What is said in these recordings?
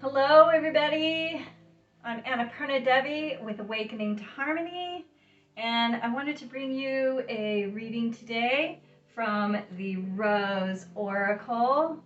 Hello everybody, I'm Annapurna Devi with Awakening to Harmony, and I wanted to bring you a reading today from the Rose Oracle.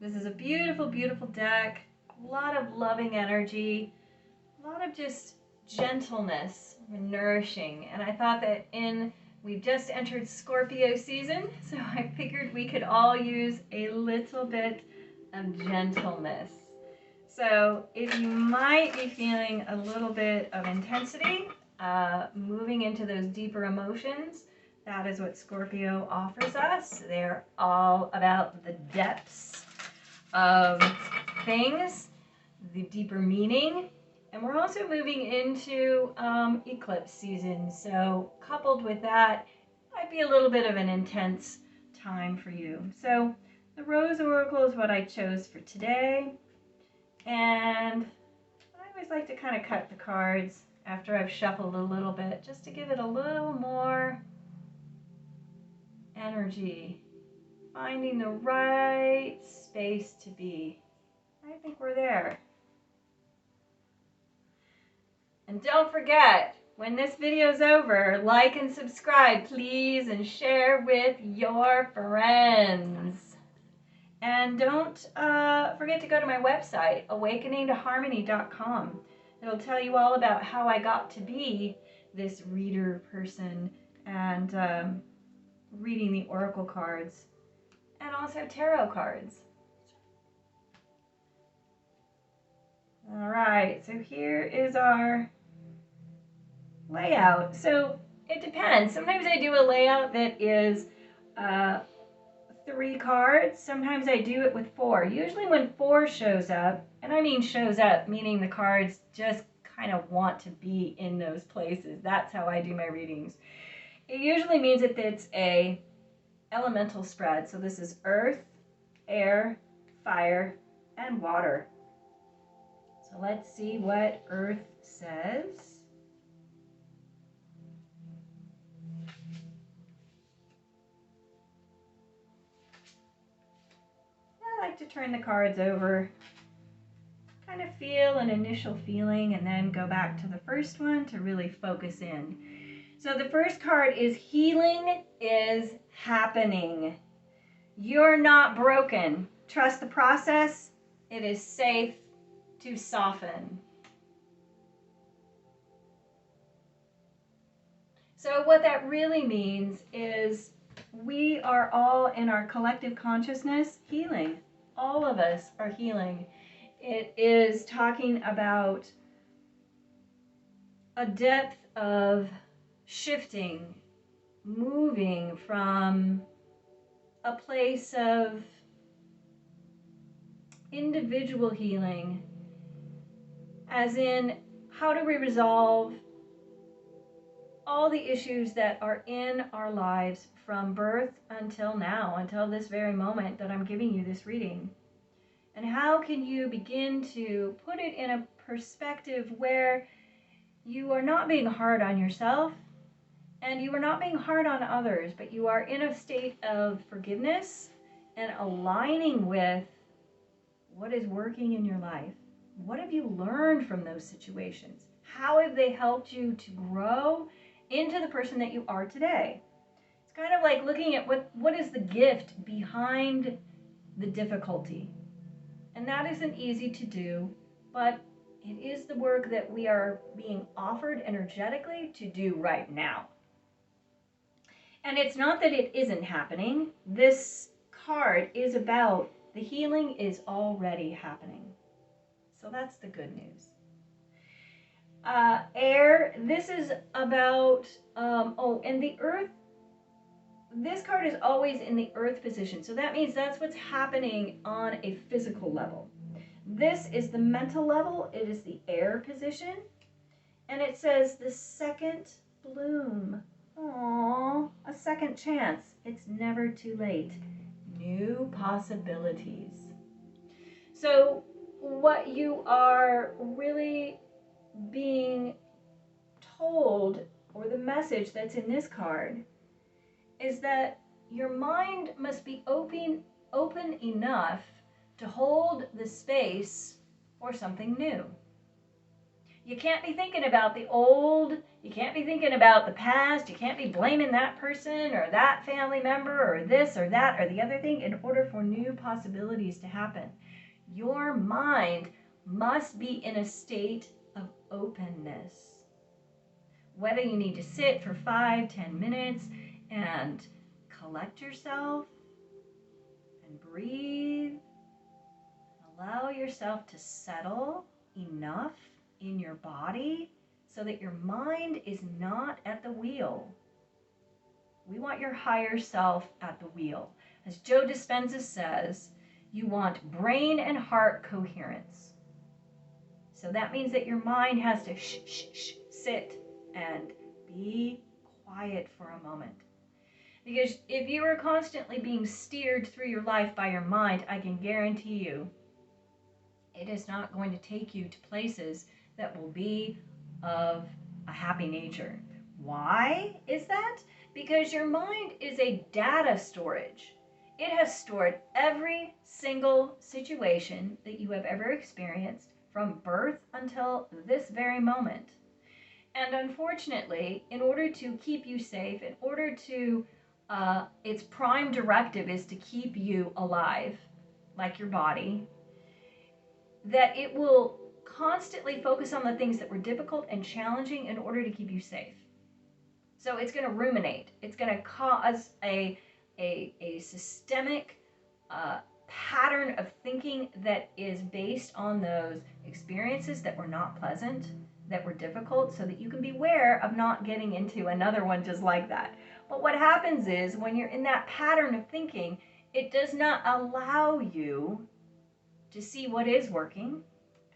This is a beautiful, beautiful deck, a lot of loving energy, a lot of just gentleness, nourishing, and I thought that we've just entered Scorpio season, so I figured we could all use a little bit of gentleness. So if you might be feeling a little bit of intensity, moving into those deeper emotions, that is what Scorpio offers us. They're all about the depths of things, the deeper meaning, and we're also moving into eclipse season. So coupled with that, might be a little bit of an intense time for you. So the Rose Oracle is what I chose for today. And I always like to kind of cut the cards after I've shuffled a little bit, just to give it a little more energy. Finding the right space to be. I think we're there. And don't forget, when this video is over, like and subscribe, please, and share with your friends. And don't forget to go to my website, awakeningtoharmony.com. It'll tell you all about how I got to be this reader person and reading the oracle cards and also tarot cards. All right, so here is our layout. So it depends. Sometimes I do a layout that is 3 cards. Sometimes I do it with 4. Usually when 4 shows up, and I mean shows up, meaning the cards just kind of want to be in those places. That's how I do my readings. It usually means that it's a elemental spread. So this is earth, air, fire, and water. So let's see what earth says. I like to turn the cards over, kind of feel an initial feeling, and then go back to the first one to really focus in. So the first card is healing is happening. You're not broken. Trust the process. It is safe to soften. So what that really means is we are all in our collective consciousness healing. All of us are healing. It is talking about a depth of shifting, moving from a place of individual healing, as in how do we resolve all the issues that are in our lives from birth until now, until this very moment that I'm giving you this reading. And how can you begin to put it in a perspective where you are not being hard on yourself and you are not being hard on others, but you are in a state of forgiveness and aligning with what is working in your life. What have you learned from those situations? How have they helped you to grow into the person that you are today? It's kind of like looking at what is the gift behind the difficulty. And that isn't easy to do, but it is the work that we are being offered energetically to do right now. And it's not that it isn't happening. This card is about the healing is already happening. So that's the good news. Air, this is about, and the earth, this card is always in the earth position. So that means that's what's happening on a physical level. This is the mental level. It is the air position. And it says the second bloom. Aww, a second chance. It's never too late. New possibilities. So what you are really being told, or the message that's in this card, is that your mind must be open enough to hold the space or something new. You can't be thinking about the old, you can't be thinking about the past, you can't be blaming that person or that family member or this or that or the other thing in order for new possibilities to happen. Your mind must be in a state of openness. Whether you need to sit for 5-10 minutes and collect yourself and breathe, allow yourself to settle enough in your body so that your mind is not at the wheel. We want your higher self at the wheel. As Joe Dispenza says, you want brain and heart coherence. So that means that your mind has to sit and be quiet for a moment. Because if you are constantly being steered through your life by your mind, I can guarantee you it is not going to take you to places that will be of a happy nature. Why is that? Because your mind is a data storage. It has stored every single situation that you have ever experienced from birth until this very moment. And unfortunately, in order to keep you safe, in order to, its prime directive is to keep you alive, like your body, that it will constantly focus on the things that were difficult and challenging in order to keep you safe. So it's going to ruminate. It's going to cause a systemic pattern of thinking that is based on those experiences that were not pleasant, that were difficult, so that you can be aware of not getting into another one just like that. But what happens is when you're in that pattern of thinking, it does not allow you to see what is working,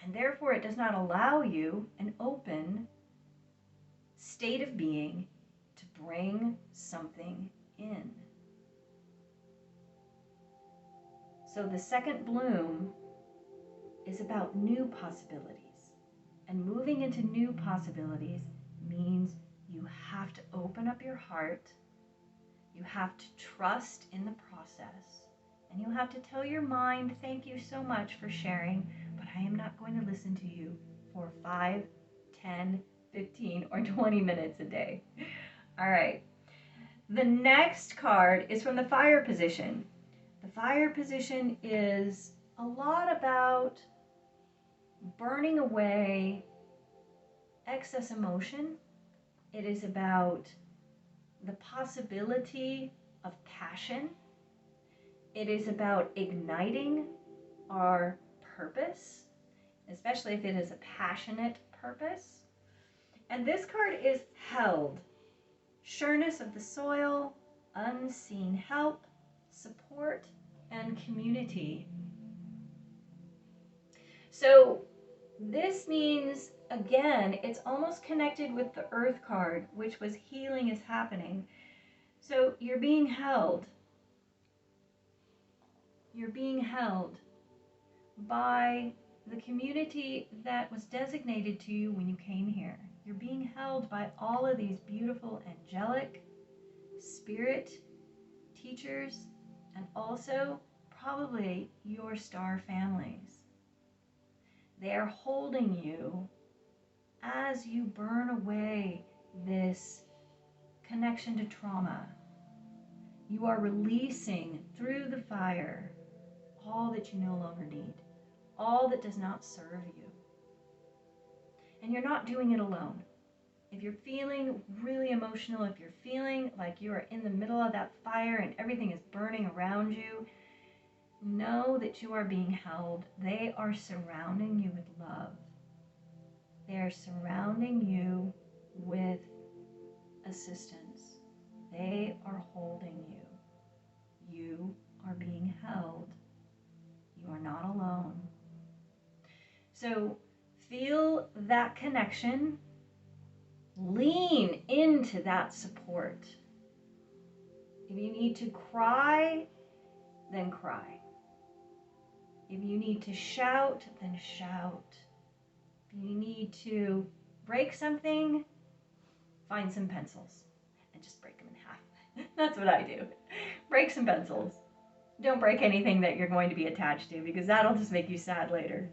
and therefore it does not allow you an open state of being to bring something in. So the second bloom is about new possibilities. And moving into new possibilities means you have to open up your heart, you have to trust in the process, and you have to tell your mind, thank you so much for sharing, but I am not going to listen to you for 5, 10, 15, or 20 minutes a day. All right. The next card is from the fire position. The fire position is a lot about burning away excess emotion. It is about the possibility of passion. It is about igniting our purpose, especially if it is a passionate purpose. And this card is held. Sureness of the soil, unseen help, support, and community. So this means, again, it's almost connected with the Earth card, which was healing is happening. So you're being held. You're being held by the community that was designated to you when you came here. You're being held by all of these beautiful angelic spirit teachers and also probably your star families. They are holding you as you burn away this connection to trauma. You are releasing through the fire all that you no longer need, all that does not serve you. And you're not doing it alone. If you're feeling really emotional, if you're feeling like you are in the middle of that fire and everything is burning around you, know that you are being held. They are surrounding you with love. They are surrounding you with assistance. They are holding you. You are being held. You are not alone. So feel that connection. Lean into that support. If you need to cry, then cry. If you need to shout, then shout. If you need to break something, find some pencils and just break them in half. That's what I do. Break some pencils. Don't break anything that you're going to be attached to, because that'll just make you sad later.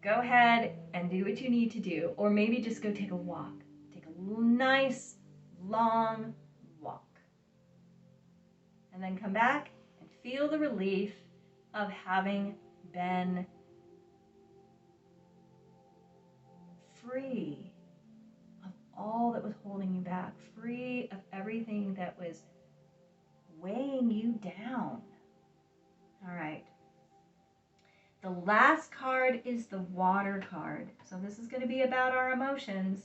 go ahead and do what you need to do, or maybe just go take a walk. Take a nice, long walk. And then come back and feel the relief of having been free of all that was holding you back, free of everything that was weighing you down. All right. The last card is the water card. So this is going to be about our emotions.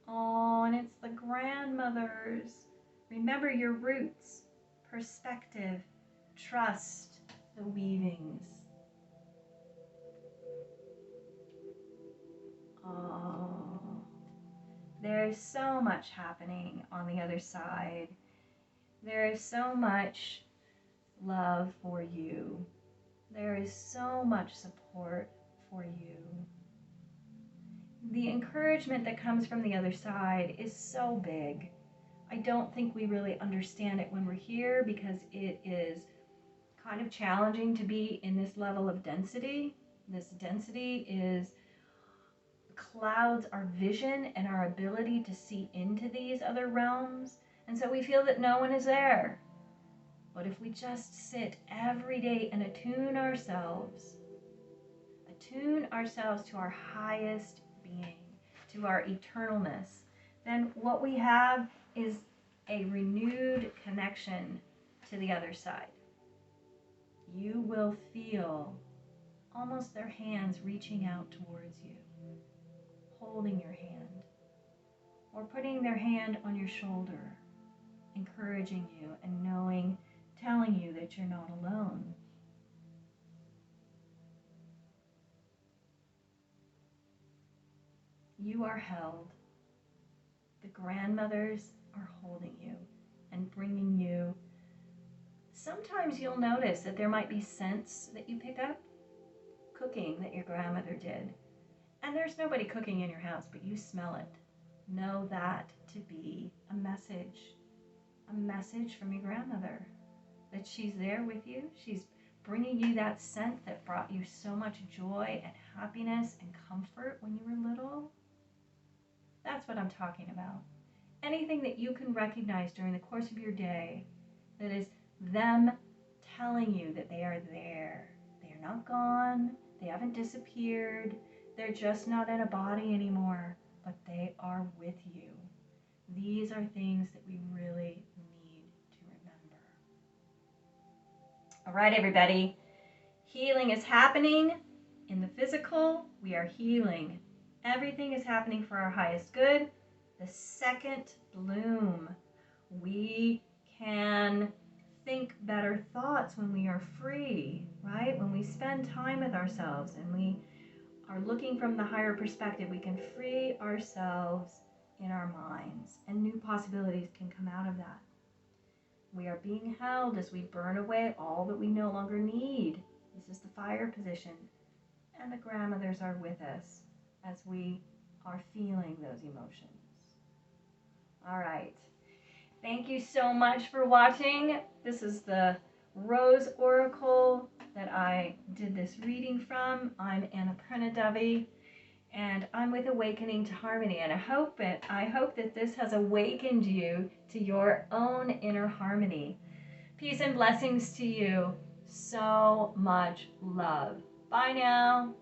Oh, and it's the grandmothers. Remember your roots, perspective, trust, the weavings. Oh, there's so much happening on the other side. There is so much love for you. There is so much support for you. The encouragement that comes from the other side is so big. I don't think we really understand it when we're here because it is kind of challenging to be in this level of density. This density clouds our vision and our ability to see into these other realms. And so we feel that no one is there. But if we just sit every day and attune ourselves to our highest being, to our eternalness, then what we have is a renewed connection to the other side. You will feel almost their hands reaching out towards you, holding your hand, or putting their hand on your shoulder, encouraging you and telling you that you're not alone. You are held. The grandmothers are holding you and bringing you. Sometimes you'll notice that there might be scents that you pick up, cooking that your grandmother did. And there's nobody cooking in your house, but you smell it. Know that to be a message from your grandmother, that she's there with you. She's bringing you that scent that brought you so much joy and happiness and comfort when you were little. That's what I'm talking about. Anything that you can recognize during the course of your day that is them telling you that they are there. They are not gone. They haven't disappeared. They're just not in a body anymore, but they are with you. These are things that we really need to remember. All right, everybody. Healing is happening in the physical. We are healing. Everything is happening for our highest good. The second bloom. We can think better thoughts when we are free, right? When we spend time with ourselves and we are looking from the higher perspective, we can free ourselves in our minds, and new possibilities can come out of that. We are being held as we burn away all that we no longer need. This is the fire position, and the grandmothers are with us as we are feeling those emotions. All right. Thank you so much for watching. This is the Rose Oracle that I did this reading from. I'm Annapurna Devi, and I'm with Awakening to Harmony. And I hope that this has awakened you to your own inner harmony. Peace and blessings to you. So much love. Bye now.